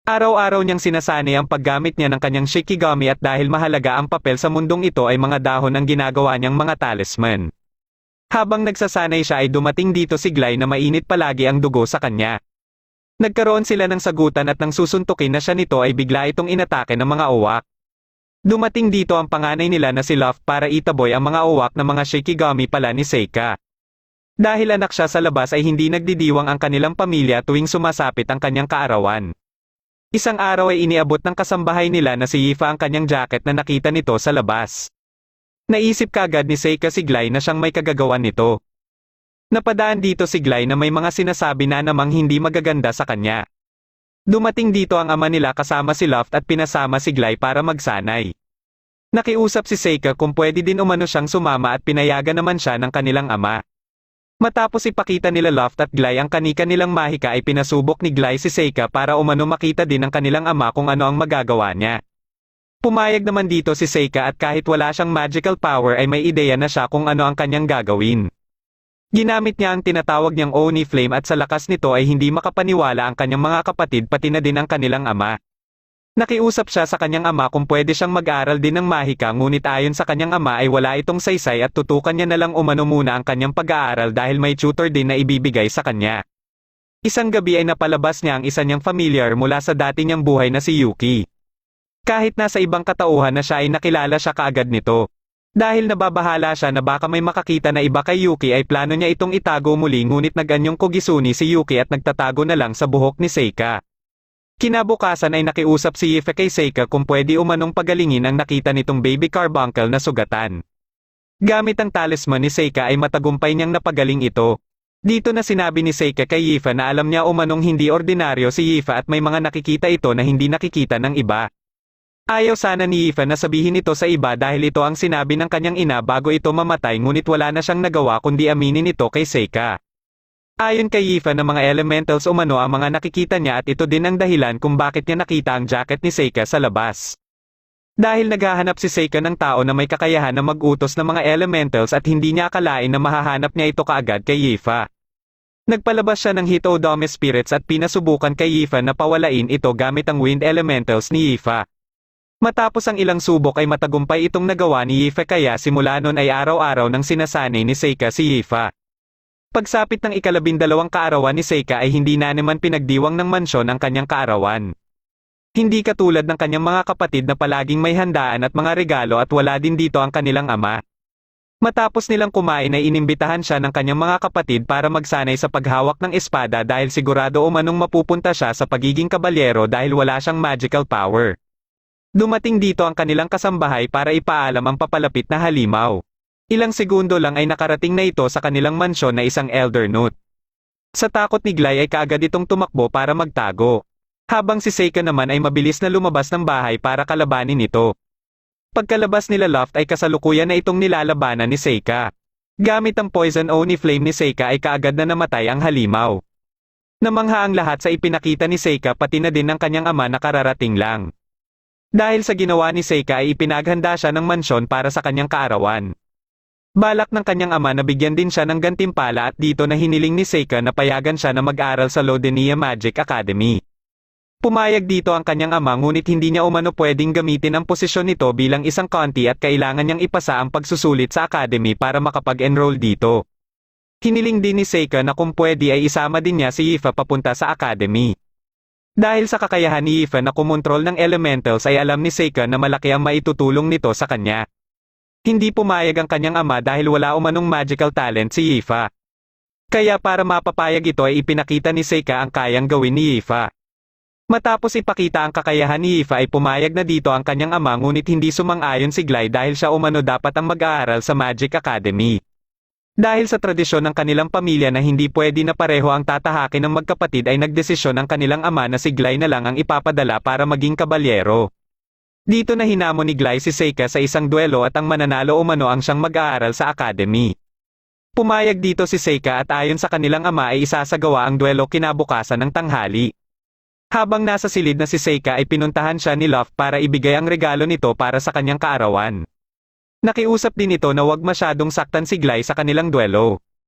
Araw-araw niyang sinasanay ang paggamit niya ng kanyang Shikigami at dahil mahalaga ang papel sa mundong ito ay mga dahon ang ginagawa niyang mga talisman. Habang nagsasanay siya ay dumating dito si Glay na mainit palagi ang dugo sa kanya. Nagkaroon sila ng sagutan at nang susuntukin na siya nito ay bigla itong inatake ng mga uwak. Dumating dito ang panganay nila na si Luft para itaboy ang mga uwak ng mga Shikigami pala ni Seika. Dahil anak siya sa labas ay hindi nagdidiwang ang kanilang pamilya tuwing sumasapit ang kanyang kaarawan. Isang araw ay iniabot ng kasambahay nila na si Yifa ang kanyang jacket na nakita nito sa labas. Naisip kaagad ni Seika si Glay na siyang may kagagawan nito. Napadaan dito si Glay na may mga sinasabi na namang hindi magaganda sa kanya. Dumating dito ang ama nila kasama si Luft at pinasama si Glay para magsanay. Nakiusap si Seika kung pwede din umano siyang sumama at pinayagan naman siya ng kanilang ama. Matapos ipakita nila Luft at Glay ang kanika nilang mahika ay pinasubok ni Glay si Seika para umano makita din ng kanilang ama kung ano ang magagawa niya. Pumayag naman dito si Seika at kahit wala siyang magical power ay may ideya na siya kung ano ang kanyang gagawin. Ginamit niya ang tinatawag niyang Oni Flame at sa lakas nito ay hindi makapaniwala ang kanyang mga kapatid pati na din ang kanilang ama. Nakiusap siya sa kanyang ama kung pwede siyang mag-aral din ng mahika ngunit ayon sa kanyang ama ay wala itong saysay at tutukan niya na lang umano muna ang kanyang pag-aaral dahil may tutor din na ibibigay sa kanya. Isang gabi ay napalabas niya ang isa niyang familiar mula sa dati niyang buhay na si Yuki. Kahit nasa ibang katauhan na siya ay nakilala siya kaagad nito. Dahil nababahala siya na baka may makakita na iba kay Yuki ay plano niya itong itago muli ngunit nag-anyong Kogisuni si Yuki at nagtatago na lang sa buhok ni Seika. Kinabukasan ay nakiusap si Yifa kay Seika kung pwede umanong pagalingin ang nakita nitong baby carbuncle na sugatan. Gamit ang talisman ni Seika ay matagumpay niyang napagaling ito. Dito na sinabi ni Seika kay Yifa na alam niya umanong hindi ordinaryo si Yifa at may mga nakikita ito na hindi nakikita ng iba. Ayaw sana ni Yifa na sabihin ito sa iba dahil ito ang sinabi ng kanyang ina bago ito mamatay ngunit wala na siyang nagawa kundi aminin ito kay Seika. Ayon kay Yifa na mga elementals umano ang mga nakikita niya at ito din ang dahilan kung bakit niya nakita ang jacket ni Seika sa labas. Dahil naghahanap si Seika ng tao na may kakayahan na mag-utos ng mga elementals at hindi niya akalain na mahahanap niya ito kaagad kay Yifa. Nagpalabas siya ng Hitodome spirits at pinasubukan kay Yifa na pawalain ito gamit ang wind elementals ni Yifa. Matapos ang ilang subok ay matagumpay itong nagawa ni Yifa kaya simula noon ay araw-araw nang sinasanay ni Seika si Yifa. Pagsapit ng ika-12 kaarawan ni Seika ay hindi na naman pinagdiwang ng mansyon ang kanyang kaarawan. Hindi katulad ng kanyang mga kapatid na palaging may handaan at mga regalo at wala din dito ang kanilang ama. Matapos nilang kumain ay inimbitahan siya ng kanyang mga kapatid para magsanay sa paghawak ng espada dahil sigurado umanong mapupunta siya sa pagiging kabalyero dahil wala siyang magical power. Dumating dito ang kanilang kasambahay para ipaalam ang papalapit na halimaw. Ilang segundo lang ay nakarating na ito sa kanilang mansyon na isang elder nut. Sa takot ni Glay ay kaagad itong tumakbo para magtago. Habang si Seika naman ay mabilis na lumabas ng bahay para kalabanin ito. Pagkalabas nila Luft ay kasalukuyan na itong nilalabanan ni Seika. Gamit ang Poison Oni Flame ni Seika ay kaagad na namatay ang halimaw. Namangha ang lahat sa ipinakita ni Seika pati na din ng kanyang ama na kararating lang. Dahil sa ginawa ni Seika ay ipinaghanda siya ng mansyon para sa kanyang kaarawan. Balak ng kanyang ama na bigyan din siya ng gantimpala at dito na hiniling ni Seika na payagan siya na mag-aral sa Lodenia Magic Academy. Pumayag dito ang kanyang ama ngunit hindi niya umano pwedeng gamitin ang posisyon nito bilang isang konti at kailangan niyang ipasa ang pagsusulit sa academy para makapag-enroll dito. Hiniling din ni Seika na kung pwede ay isama din niya si Yifa papunta sa academy. Dahil sa kakayahan ni Yifa na kumontrol ng elementals ay alam ni Seika na malaki ang maitutulong nito sa kanya. Hindi pumayag ang kanyang ama dahil wala umanong magical talent si Yifa. Kaya para mapapayag ito ay ipinakita ni Seika ang kayang gawin ni Yifa. Matapos ipakita ang kakayahan ni Yifa ay pumayag na dito ang kanyang ama ngunit hindi sumang-ayon si Glay dahil siya umano dapat ang mag-aaral sa Magic Academy. Dahil sa tradisyon ng kanilang pamilya na hindi pwede na pareho ang tatahakin ng magkapatid ay nagdesisyon ang kanilang ama na si Glay na lang ang ipapadala para maging kabalyero. Dito na hinamon ni Glay si Seika sa isang duelo at ang mananalo umano ang siyang mag-aaral sa academy. Pumayag dito si Seika at ayon sa kanilang ama ay isasagawa ang duelo kinabukasan ng tanghali. Habang nasa silid na si Seika ay pinuntahan siya ni Luft para ibigay ang regalo nito para sa kanyang kaarawan. Nakiusap din ito na huwag masyadong saktan si Glay sa kanilang duelo.